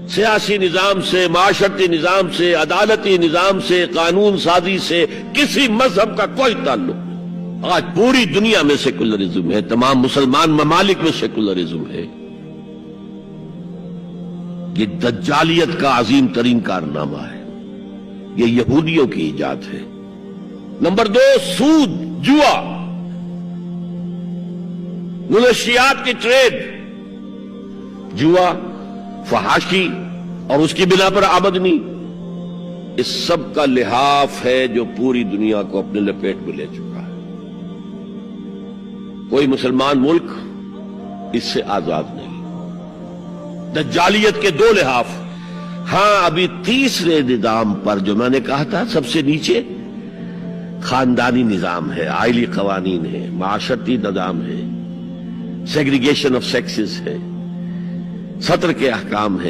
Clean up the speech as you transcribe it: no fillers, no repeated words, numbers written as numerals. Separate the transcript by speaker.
Speaker 1: سیاسی نظام سے، معاشرتی نظام سے، عدالتی نظام سے، قانون سازی سے کسی مذہب کا کوئی تعلق نہیں۔ آج پوری دنیا میں سیکولرزم ہے، تمام مسلمان ممالک میں سیکولرزم ہے۔ یہ دجالیت کا عظیم ترین کارنامہ ہے، یہ یہودیوں کی ایجاد ہے۔ نمبر 2، سود، جوا، منشیات کی ٹریڈ، جوا، فحاشی اور اس کی بنا پر آمدنی، اس سب کا لحاف ہے جو پوری دنیا کو اپنے لپیٹ میں لے چکا ہے۔ کوئی مسلمان ملک اس سے آزاد نہیں۔ دجالیت کے 2 لحاف۔ ہاں، ابھی تیسرے نظام پر جو میں نے کہا تھا سب سے نیچے خاندانی نظام ہے، عائلی قوانین ہے، معاشرتی نظام ہے، سیگریگیشن آف سیکسز ہے، سطر کے احکام ہیں،